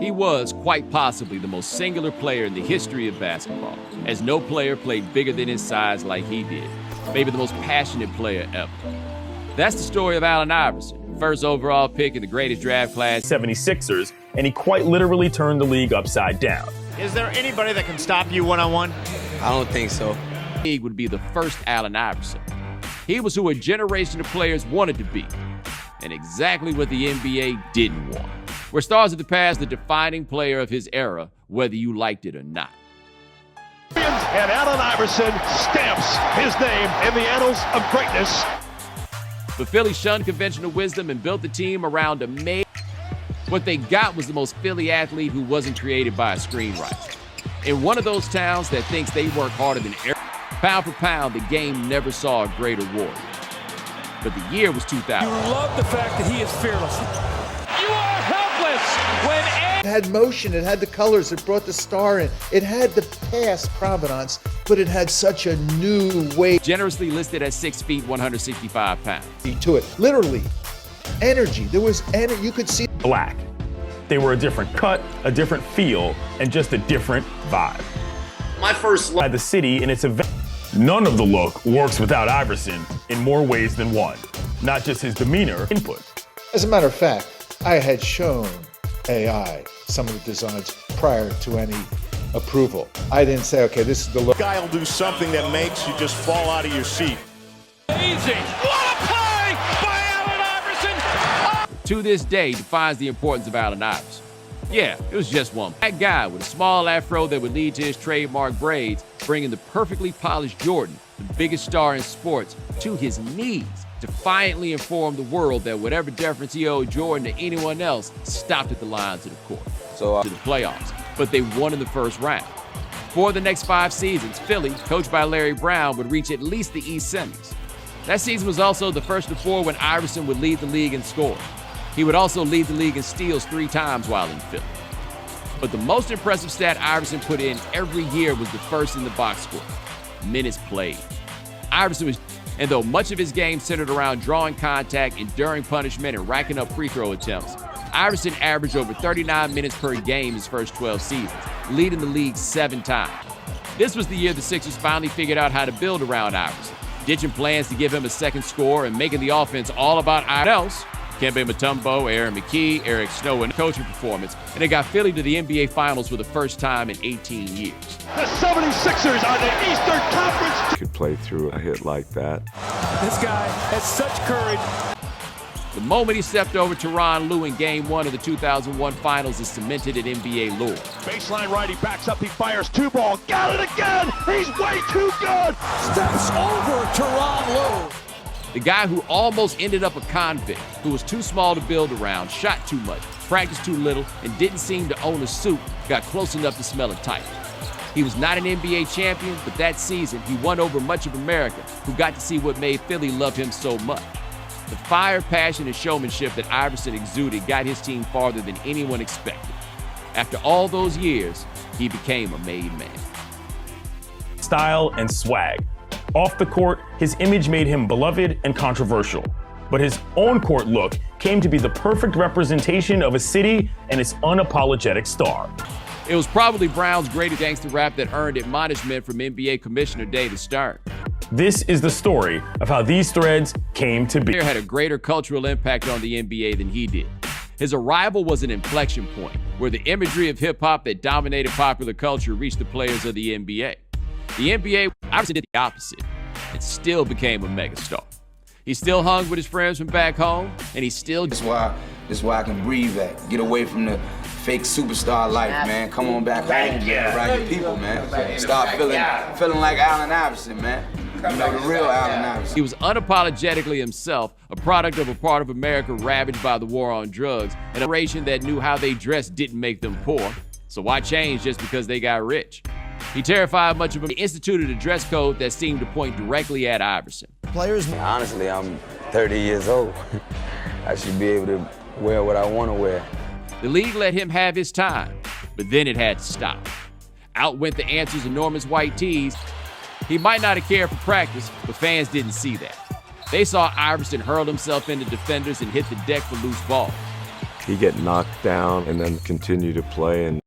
He was quite possibly the most singular player in the history of basketball, as no player played bigger than his size like he did. Maybe the most passionate player ever. That's the story of Allen Iverson, first overall pick in the greatest draft class, 76ers, and he quite literally turned the league upside down. Is there anybody that can stop you one-on-one? I don't think so. The league would be the first Allen Iverson. He was who a generation of players wanted to be, and exactly what the NBA didn't want. Where stars of the past, the defining player of his era, whether you liked it or not. And Allen Iverson stamps his name in the annals of greatness. But Philly shunned conventional wisdom and built the team around a man. What they got was the most Philly athlete who wasn't created by a screenwriter. In one of those towns that thinks they work harder than everyone, pound for pound, the game never saw a greater warrior. But the year was 2000. You love the fact that he is fearless. You are helpless when it had motion, it had the colors, it brought the star in. It had the past provenance, but it had such a new way. Generously listed at 6 feet, 165 pounds. To it, literally, energy. There was energy, you could see. Black. They were a different cut, a different feel, and just a different vibe. My first love. By the city in its event. None of the look works without Iverson in more ways than one. Not just his demeanor, input. As a matter of fact, I had shown AI some of the designs prior to any approval. I didn't say, okay, this is the look. Guy will do something that makes you just fall out of your seat. Amazing. What a play by Allen Iverson. To this day, defines the importance of Allen Iverson. Yeah, it was just one. That guy with a small afro that would lead to his trademark braids, bringing the perfectly polished Jordan, the biggest star in sports, to his knees, defiantly informed the world that whatever deference he owed Jordan to anyone else stopped at the lines of the court. To the playoffs, but they won in the first round. For the next 5 seasons, Philly, coached by Larry Brown, would reach at least the East Semis. That season was also the first of 4 when Iverson would lead the league in scoring. He would also lead the league in steals 3 times while in Philly. But the most impressive stat Iverson put in every year was the first in the box score, minutes played. Iverson was, and though much of his game centered around drawing contact, enduring punishment, and racking up free throw attempts, Iverson averaged over 39 minutes per game his first 12 seasons, leading the league 7 times. This was the year the Sixers finally figured out how to build around Iverson, ditching plans to give him a second score and making the offense all about Iverson. Kembe Mutombo, Aaron McKee, Eric Snow, and coaching performance, and it got Philly to the NBA Finals for the first time in 18 years. The 76ers are the Eastern Conference. Could play through a hit like that. This guy has such courage. The moment he stepped over Tyronn Lue in Game 1 of the 2001 Finals is cemented in NBA lore. Baseline right, he backs up, he fires 2 ball. Got it again! He's way too good! Steps over Tyronn Lue. The guy who almost ended up a convict, who was too small to build around, shot too much, practiced too little, and didn't seem to own a suit, got close enough to smell a tight. He was not an NBA champion, but that season he won over much of America, who got to see what made Philly love him so much. The fire, passion, and showmanship that Iverson exuded got his team farther than anyone expected. After all those years, he became a made man. Style and swag. Off the court, his image made him beloved and controversial. But his on-court look came to be the perfect representation of a city and its unapologetic star. It was probably Brown's greatest gangster rap that earned admonishment from NBA Commissioner David Stern. This is the story of how these threads came to be. He had a greater cultural impact on the NBA than he did. His arrival was an inflection point where the imagery of hip-hop that dominated popular culture reached the players of the NBA. The NBA, Iverson did the opposite and still became a megastar. He still hung with his friends from back home, and he still... This is why I can breathe at. Get away from the fake superstar life, man. Come on back home, around your people, man. Start feeling like Allen Iverson, man. You know, the real Allen Iverson. He was unapologetically himself, a product of a part of America ravaged by the war on drugs, and a generation that knew how they dressed didn't make them poor. So why change just because they got rich? He terrified much of them. He instituted a dress code that seemed to point directly at Iverson. Honestly, I'm 30 years old. I should be able to wear what I want to wear. The league let him have his time, but then it had to stop. Out went the Answer's enormous white tees. He might not have cared for practice, but fans didn't see that. They saw Iverson hurl himself into defenders and hit the deck for loose balls. he get knocked down and then continue to play. And